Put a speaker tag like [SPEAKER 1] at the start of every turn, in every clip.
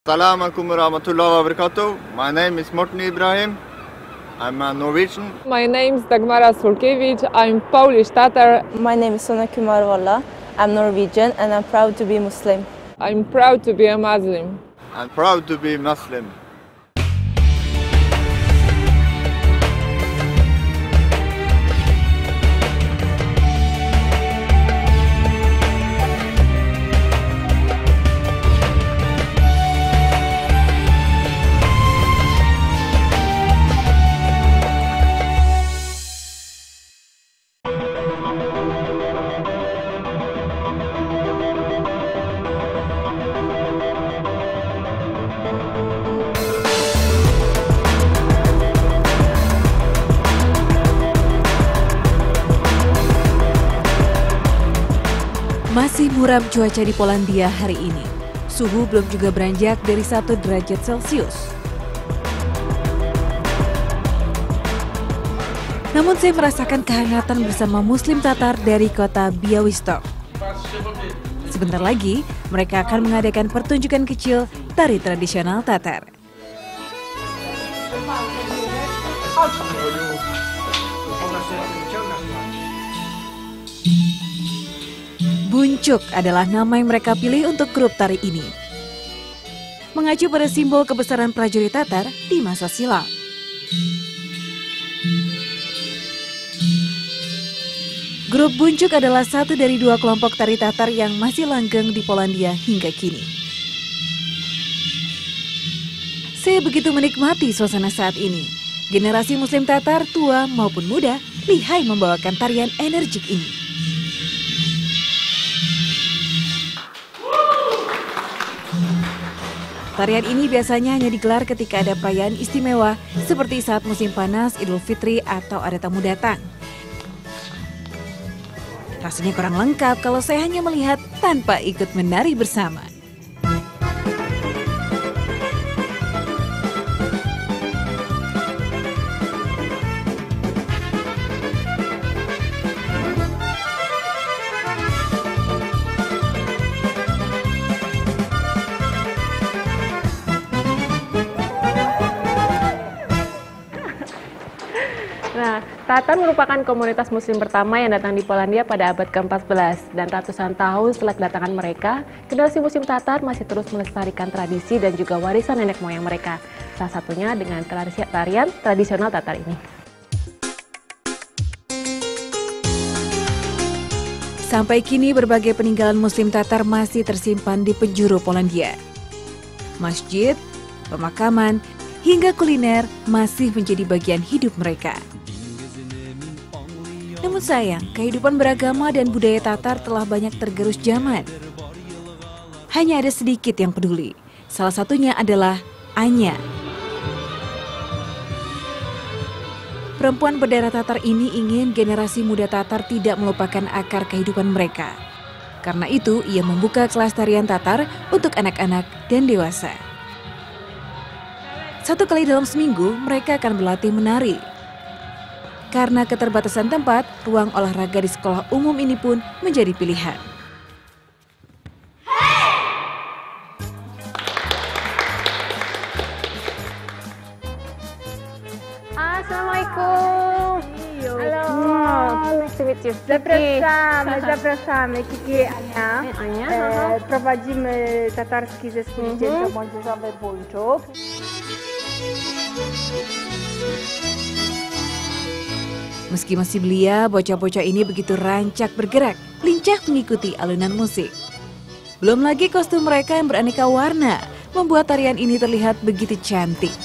[SPEAKER 1] Assalamualaikum warahmatullahi wabarakatuh. My name is Morten Ibrahim. I'm a Norwegian.
[SPEAKER 2] My name is Dagmara Sulkevich. I'm Polish Tatar.
[SPEAKER 3] My name is Sona Kumarwala. I'm Norwegian and I'm proud to be Muslim.
[SPEAKER 2] I'm proud to be a Muslim.
[SPEAKER 1] I'm proud to be Muslim.
[SPEAKER 4] Masih muram cuaca di Polandia hari ini. Suhu belum juga beranjak dari 1 derajat Celcius. Namun saya merasakan kehangatan bersama Muslim Tatar dari kota Białystok. Sebentar lagi, mereka akan mengadakan pertunjukan kecil tari tradisional Tatar. Buncuk adalah nama yang mereka pilih untuk grup tari ini. Mengacu pada simbol kebesaran prajurit Tatar di masa silam. Grup Buncuk adalah satu dari 2 kelompok tari Tatar yang masih langgeng di Polandia hingga kini. Saya begitu menikmati suasana saat ini. Generasi Muslim Tatar tua maupun muda lihai membawakan tarian energik ini. Tarian ini biasanya hanya digelar ketika ada perayaan istimewa seperti saat musim panas, Idul Fitri, atau ada tamu datang. Rasanya kurang lengkap kalau saya hanya melihat tanpa ikut menari bersama.
[SPEAKER 5] Nah, Tatar merupakan komunitas muslim pertama yang datang di Polandia pada abad ke-14 dan ratusan tahun setelah kedatangan mereka, generasi muslim Tatar masih terus melestarikan tradisi dan juga warisan nenek moyang mereka. Salah satunya dengan tarian tradisional Tatar ini.
[SPEAKER 4] Sampai kini berbagai peninggalan muslim Tatar masih tersimpan di penjuru Polandia. Masjid, pemakaman, hingga kuliner masih menjadi bagian hidup mereka. Namun sayang, kehidupan beragama dan budaya Tatar telah banyak tergerus zaman. Hanya ada sedikit yang peduli. Salah satunya adalah Anya. Perempuan berdarah Tatar ini ingin generasi muda Tatar tidak melupakan akar kehidupan mereka. Karena itu, ia membuka kelas tarian Tatar untuk anak-anak dan dewasa. 1 kali dalam seminggu, mereka akan berlatih menari. Karena keterbatasan tempat, ruang olahraga di sekolah umum ini pun menjadi pilihan.
[SPEAKER 5] Assalamualaikum. Halo. Nice to meet you.
[SPEAKER 6] Zapraszamy. Kiki Ania.
[SPEAKER 5] Ania.
[SPEAKER 6] Prowadzimy tatarski zespół dziecięco-młodzieżowy Buncuk.
[SPEAKER 4] Meski masih belia, bocah-bocah ini begitu rancak bergerak, lincah mengikuti alunan musik. Belum lagi kostum mereka yang beraneka warna, membuat tarian ini terlihat begitu cantik.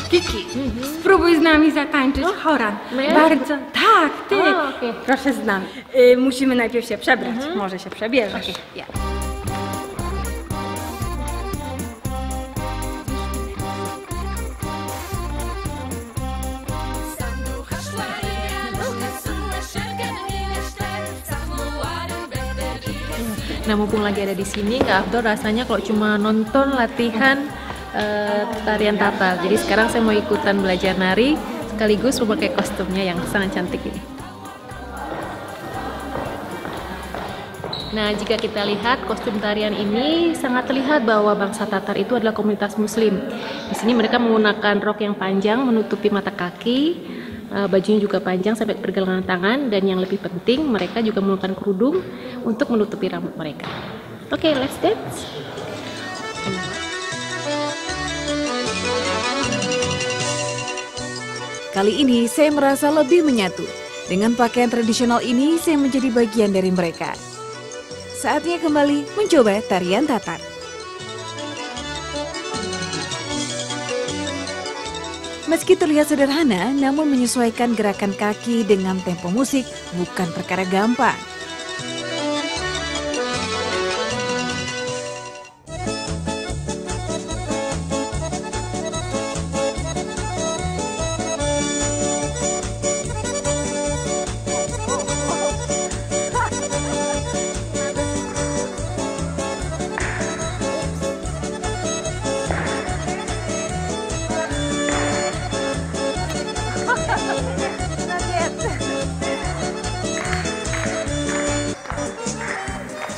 [SPEAKER 6] Kiki, spróbuj z nami zatańczyć choran. Bardzo. Tak, ty.
[SPEAKER 5] Okay.
[SPEAKER 6] Proszę z nami. Musimy najpierw się przebrać. Może się przebierzesz.
[SPEAKER 5] Nah, mumpung lagi ada di sini, nggak afdol rasanya kalau cuma nonton latihan tarian Tatar. Jadi sekarang saya mau ikutan belajar nari sekaligus memakai kostumnya yang sangat cantik ini. Nah, jika kita lihat kostum tarian ini sangat terlihat bahwa bangsa Tatar itu adalah komunitas Muslim. Di sini mereka menggunakan rok yang panjang menutupi mata kaki, bajunya juga panjang sampai pergelangan tangan, dan yang lebih penting mereka juga menggunakan kerudung untuk menutupi rambut mereka. Oke, let's dance.
[SPEAKER 4] Kali ini saya merasa lebih menyatu. Dengan pakaian tradisional ini, saya menjadi bagian dari mereka. Saatnya kembali mencoba tarian Tatar. Meski terlihat sederhana, namun menyesuaikan gerakan kaki dengan tempo musik bukan perkara gampang.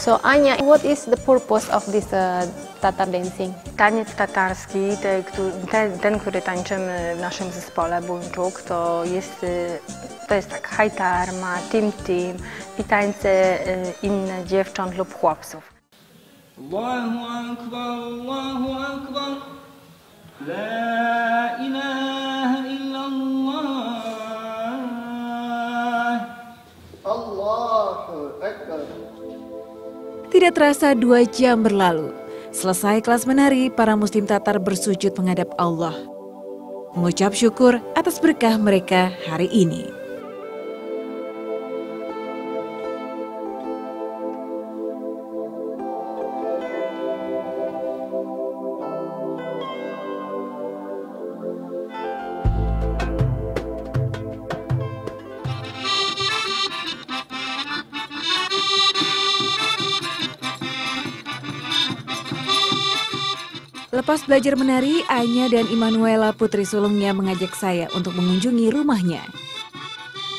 [SPEAKER 5] So Anya, what is the purpose of this Tatar dancing?
[SPEAKER 7] Taniec tatarski, ten, który tańczymy w naszym zespole Buńczuk, to jest tak hajtarma, tim i tańce inne dziewcząt lub chłopców.
[SPEAKER 8] Allahu Akbar, Allahu Akbar, La ilaha illallah,
[SPEAKER 1] Allahu Akbar.
[SPEAKER 4] Tidak terasa 2 jam berlalu. Selesai kelas menari, para Muslim Tatar bersujud menghadap Allah, mengucap syukur atas berkah mereka hari ini. Lepas belajar menari, Anya dan Immanuela putri sulungnya mengajak saya untuk mengunjungi rumahnya.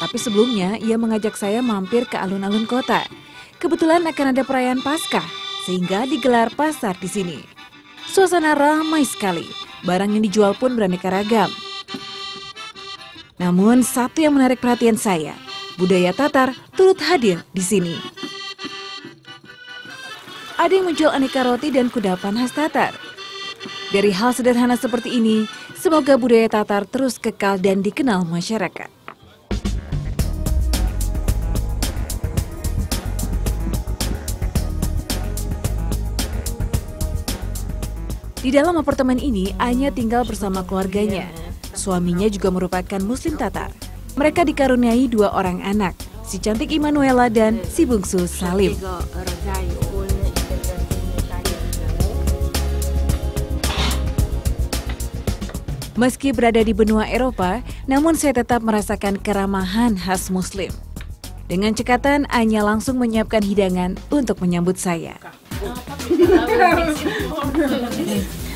[SPEAKER 4] Tapi sebelumnya, ia mengajak saya mampir ke alun-alun kota. Kebetulan akan ada perayaan Paskah, sehingga digelar pasar di sini. Suasana ramai sekali, barang yang dijual pun beraneka ragam. Namun satu yang menarik perhatian saya, budaya Tatar turut hadir di sini. Ada yang menjual aneka roti dan kudapan khas Tatar. Dari hal sederhana seperti ini, semoga budaya Tatar terus kekal dan dikenal masyarakat. Di dalam apartemen ini, Anya tinggal bersama keluarganya. Suaminya juga merupakan Muslim Tatar. Mereka dikaruniai 2 orang anak, si cantik Immanuela dan si bungsu Salim. Meski berada di benua Eropa, namun saya tetap merasakan keramahan khas Muslim. Dengan cekatan, Anya langsung menyiapkan hidangan untuk menyambut saya.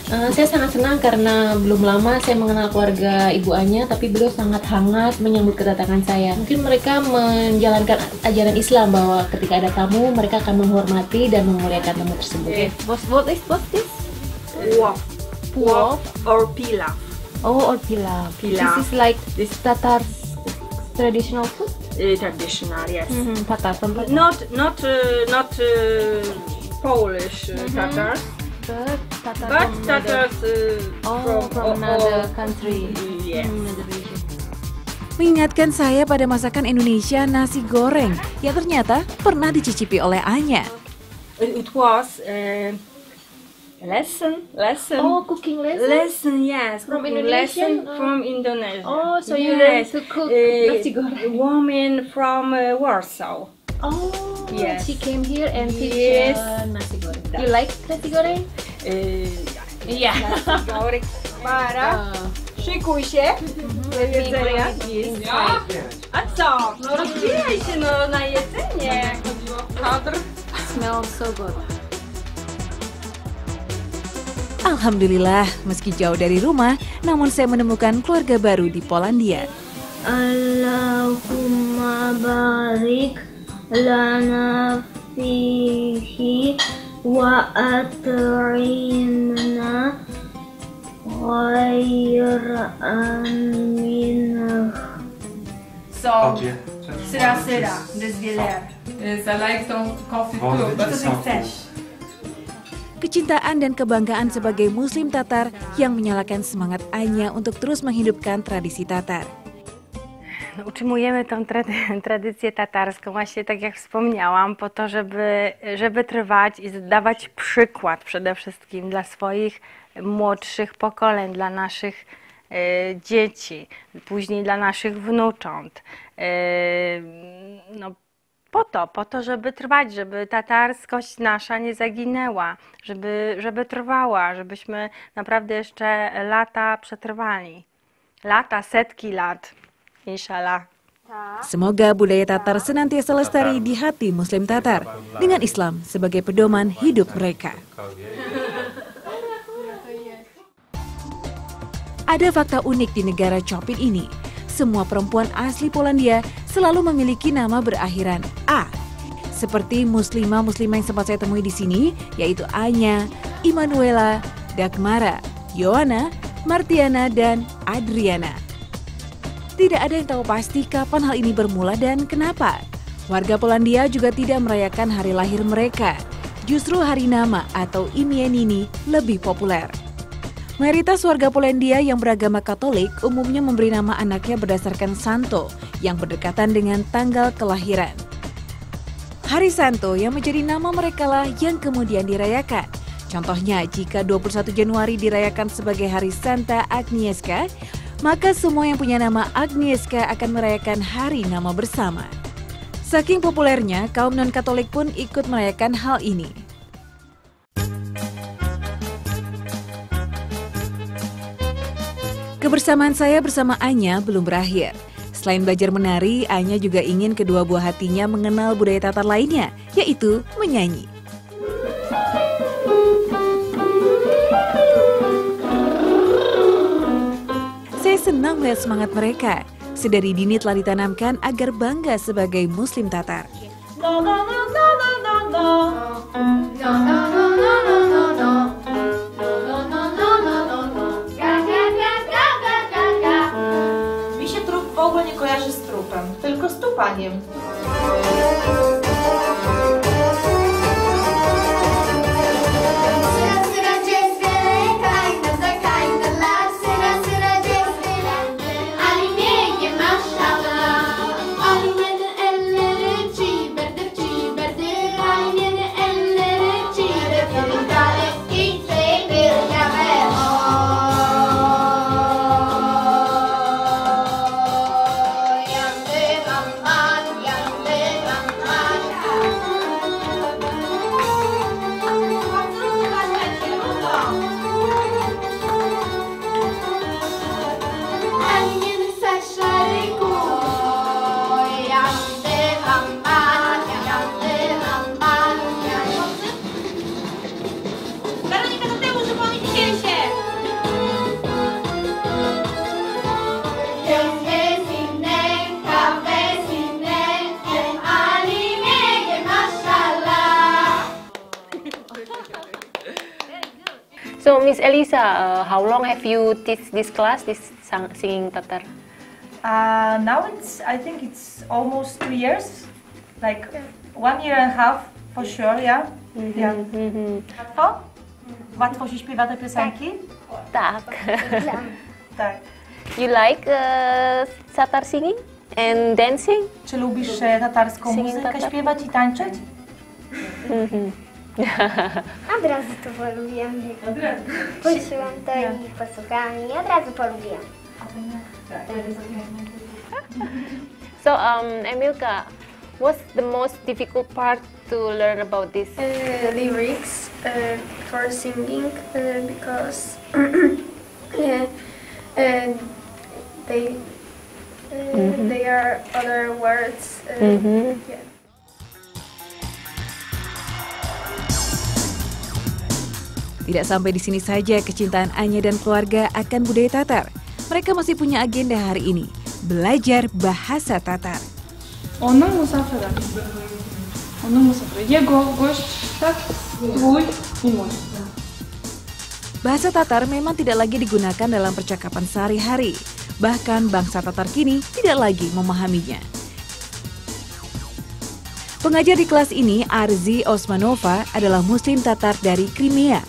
[SPEAKER 5] Saya sangat senang karena belum lama saya mengenal keluarga Ibu Anya, tapi beliau sangat hangat menyambut kedatangan saya. Mungkin mereka menjalankan ajaran Islam bahwa ketika ada tamu, mereka akan menghormati dan memuliakan tamu tersebut.
[SPEAKER 7] What is this? Płów or pilaf.
[SPEAKER 5] Oh, or pilaf.
[SPEAKER 7] Pilaf.
[SPEAKER 5] This is like this Tatar traditional food?
[SPEAKER 7] Traditional, yes.
[SPEAKER 5] Tatar from Tatar.
[SPEAKER 7] Not Polish Tatars.
[SPEAKER 5] But
[SPEAKER 7] Tatars
[SPEAKER 5] from another country.
[SPEAKER 7] Yes.
[SPEAKER 5] Another region.
[SPEAKER 4] Mengingatkan saya pada masakan Indonesia nasi goreng yang ternyata pernah dicicipi oleh Anya.
[SPEAKER 7] It was lesson.
[SPEAKER 5] Oh, cooking lesson?
[SPEAKER 7] Lesson, yes.
[SPEAKER 5] From
[SPEAKER 7] cooking
[SPEAKER 5] Indonesia?
[SPEAKER 7] lesson from Indonesia.
[SPEAKER 5] Oh, so you learned to cook nasi goreng?
[SPEAKER 7] Woman from Warsaw.
[SPEAKER 5] Oh,
[SPEAKER 7] yes.
[SPEAKER 5] She came here and teach
[SPEAKER 7] Yes.
[SPEAKER 5] nasi goreng. You like nasi goreng?
[SPEAKER 7] Yeah. Nasi goreng. Para. Szykuj się. Jedzenia. A co? No rozwijaj się na jedzenie. Kadr.
[SPEAKER 5] smells so good.
[SPEAKER 4] Alhamdulillah, meski jauh dari rumah, namun saya menemukan keluarga baru di Polandia.
[SPEAKER 9] Allahumma barik lana fihi wa at'imna khairan minhu.
[SPEAKER 10] So, sera, desvelar.
[SPEAKER 2] I like some coffee too, but
[SPEAKER 10] fresh.
[SPEAKER 4] Kecintaan dan kebanggaan sebagai Muslim Tatar yang menyalakan semangat Ania untuk terus menghidupkan tradisi Tatar.
[SPEAKER 7] Utrzymujemy tą tradycję tatarską, właśnie tak jak wspomniałam, po to, żeby trwać i dawać przykład przede wszystkim dla swoich młodszych pokoleń, dla naszych dzieci, później dla naszych wnucząt. No, po to, żeby trwać, żeby tatarskość nasza nie zaginęła, żeby trwała, żebyśmy naprawdę jeszcze lata przetrwali. Lata, setki lat, inshallah.
[SPEAKER 4] Semoga budaya Tatar senantiasa lestari di hati Muslim Tatar dengan Islam sebagai pedoman hidup mereka. Ada fakta unik di negara Chopin ini. Semua perempuan asli Polandia selalu memiliki nama berakhiran A. Seperti muslimah-muslimah yang sempat saya temui di sini, yaitu Anya, Immanuela, Dagmara, Joanna, Martiana, dan Adriana. Tidak ada yang tahu pasti kapan hal ini bermula dan kenapa. Warga Polandia juga tidak merayakan hari lahir mereka. Justru hari nama atau imieniny lebih populer. Mayoritas warga Polandia yang beragama Katolik umumnya memberi nama anaknya berdasarkan Santo yang berdekatan dengan tanggal kelahiran. Hari Santo yang menjadi nama mereka lah yang kemudian dirayakan. Contohnya, jika 21 Januari dirayakan sebagai Hari Santa Agnieszka, maka semua yang punya nama Agnieszka akan merayakan hari nama bersama. Saking populernya, kaum non-Katolik pun ikut merayakan hal ini. Kebersamaan saya bersama Anya belum berakhir. Selain belajar menari, Anya juga ingin kedua buah hatinya mengenal budaya Tatar lainnya, yaitu menyanyi. Saya senang melihat semangat mereka. Sedari dini telah ditanamkan agar bangga sebagai Muslim Tatar.
[SPEAKER 11] Nie kojarzy z trupem, tylko z tupaniem.
[SPEAKER 5] So, Miss Elisa, how long have you teach this class, this singing Tatar?
[SPEAKER 11] Now I think it's almost 2 years, like 1 year and a half for sure, yeah. Łatwo się śpiewa te piosenki?
[SPEAKER 5] Tak.
[SPEAKER 11] Tak.
[SPEAKER 5] You like Tatar singing and dancing?
[SPEAKER 11] Czy lubisz tatarską muzykę śpiewać i tańczyć?
[SPEAKER 9] Od razu to polubiłam. Puszyłam to i posłuchałam i od razu polubiłam.
[SPEAKER 5] So, Emilka, what's the most difficult part to learn about this?
[SPEAKER 12] Lyrics for singing because they are other words. Yeah.
[SPEAKER 4] Tidak sampai di sini saja kecintaan Anya dan keluarga akan budaya Tatar. Mereka masih punya agenda hari ini, belajar bahasa Tatar.
[SPEAKER 6] Onun musafiri. Onun musafiri. Jego gość, tak? Mój i mój.
[SPEAKER 4] Bahasa Tatar memang tidak lagi digunakan dalam percakapan sehari-hari. Bahkan bangsa Tatar kini tidak lagi memahaminya. Pengajar di kelas ini, Arzi Osmanova, adalah Muslim Tatar dari Crimea.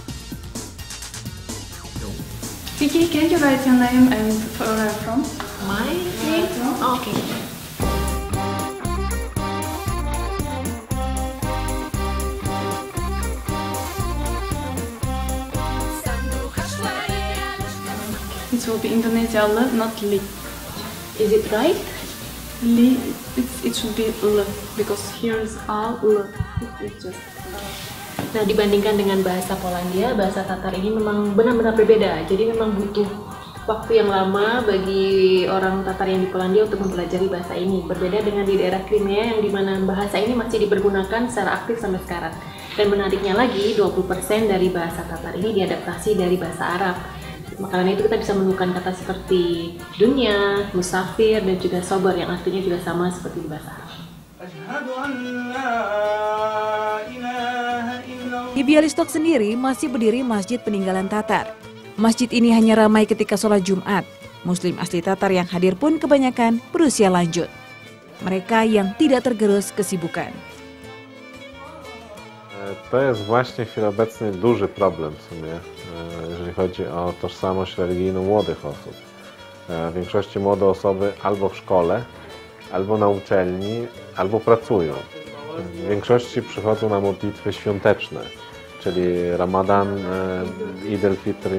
[SPEAKER 6] Vicky, can you write your name and where are you from?
[SPEAKER 5] My name? Oh, okay.
[SPEAKER 6] It will be Indonesia L, not Li.
[SPEAKER 5] Is it right?
[SPEAKER 6] Li, it should be L, because here is A, L. It's just
[SPEAKER 5] Nah, dibandingkan dengan bahasa Polandia, bahasa Tatar ini memang benar-benar berbeda. Jadi memang butuh waktu yang lama bagi orang Tatar yang di Polandia untuk mempelajari bahasa ini. Berbeda dengan di daerah Crimea yang dimana bahasa ini masih dipergunakan secara aktif sampai sekarang. Dan menariknya lagi, 20% dari bahasa Tatar ini diadaptasi dari bahasa Arab. Makanya itu kita bisa menemukan kata seperti dunia, musafir, dan juga sober yang artinya juga sama seperti di bahasa Arab.
[SPEAKER 4] Di Bialystok sendiri masih berdiri Masjid Peninggalan Tatar. Masjid ini hanya ramai ketika sholat Jumat. Muslim asli Tatar yang hadir pun kebanyakan berusia lanjut. Mereka yang tidak tergerus kesibukan.
[SPEAKER 13] To jest właśnie w chwili obecnej duży problem w sumie, jeżeli chodzi o tożsamość religijną młodych osób. W większości młode osoby albo w szkole, albo na uczelni, albo pracują. W większości przychodzą na modlitwy świąteczne, czyli Ramadan, Eid al-Fitr.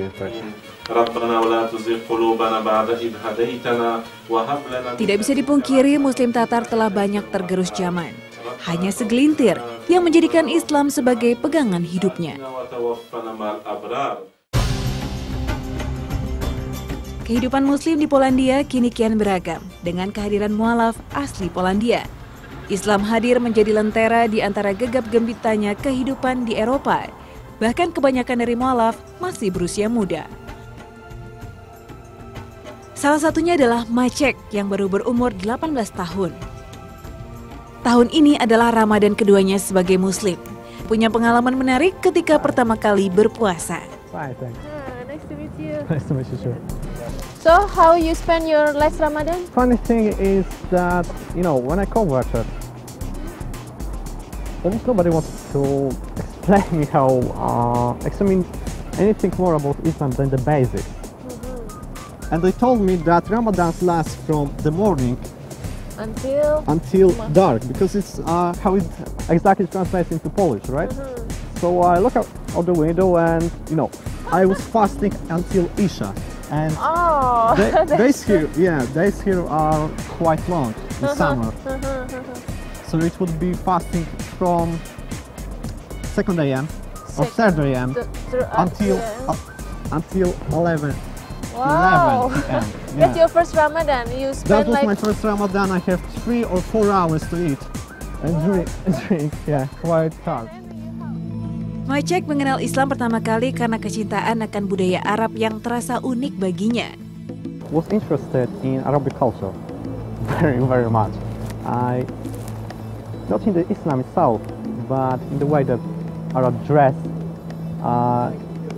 [SPEAKER 4] Tidak bisa dipungkiri Muslim Tatar telah banyak tergerus zaman. Hanya segelintir yang menjadikan Islam sebagai pegangan hidupnya. Kehidupan Muslim di Polandia kini kian beragam dengan kehadiran mualaf asli Polandia. Islam hadir menjadi lentera di antara gegap gempitanya kehidupan di Eropa. Bahkan kebanyakan dari mualaf masih berusia muda. Salah satunya adalah Maciek yang baru berumur 18 tahun. Tahun ini adalah Ramadan keduanya sebagai Muslim. Punya pengalaman menarik ketika pertama kali berpuasa.
[SPEAKER 5] Nice to meet you.
[SPEAKER 14] Nice to meet you too.
[SPEAKER 5] So, how you spend your last Ramadan?
[SPEAKER 14] Funny thing is that, you know, when I converted, almost nobody wants to explain me how, explain anything more about Islam than the basics. And they told me that Ramadan lasts from the morning until dark, because it's how it exactly translates into Polish, right? So I look out of the window and, you know, I was fasting until Isha. And days here are quite long in summer. So it would be fasting from 2 a.m. or 3 a.m. until 11.
[SPEAKER 5] Wow,
[SPEAKER 14] 11 p.m. Yeah.
[SPEAKER 5] That's your first Ramadan. You spent
[SPEAKER 14] That was my first Ramadan. I have 3 or 4 hours to eat and drink. Yeah, quite hard.
[SPEAKER 4] Maciek mengenal Islam pertama kali karena kecintaan akan budaya Arab yang terasa unik baginya.
[SPEAKER 14] Was interested in Arabic culture very, very much. Not in the Islam itself, but in the way that Arab dress.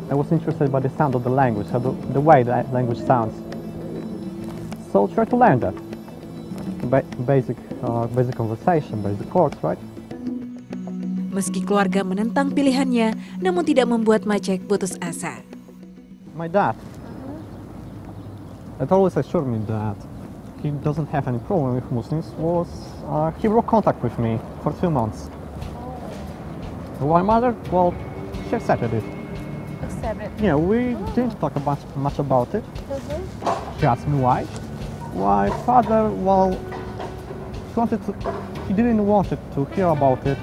[SPEAKER 14] I was interested by the sound of the language, the way the language sounds. So try to learn that. Basic conversation, basic words, right?
[SPEAKER 4] Meski keluarga menentang pilihannya, namun tidak membuat Maciek putus asa.
[SPEAKER 14] My dad always assured me that he doesn't have any problem with Muslims. He broke contact with me for 2 months. My mother, well, she accepted it. Yeah, we didn't talk much about it. She asked me why. My father, well, he didn't want to hear about it.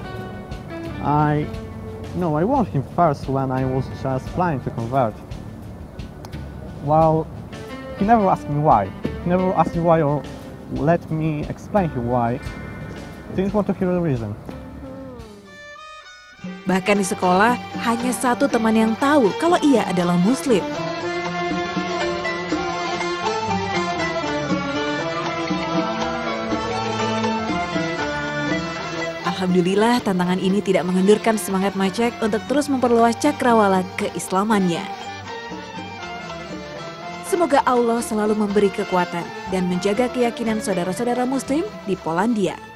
[SPEAKER 14] I warned him first when I was just planning to convert. Well, he never asked me why. He never asked me why or let me explain to him why. Didn't want to hear the reason.
[SPEAKER 4] Bahkan di sekolah, hanya satu teman yang tahu kalau ia adalah Muslim. Alhamdulillah, tantangan ini tidak mengendurkan semangat Macek untuk terus memperluas cakrawala keislamannya. Semoga Allah selalu memberi kekuatan dan menjaga keyakinan saudara-saudara Muslim di Polandia.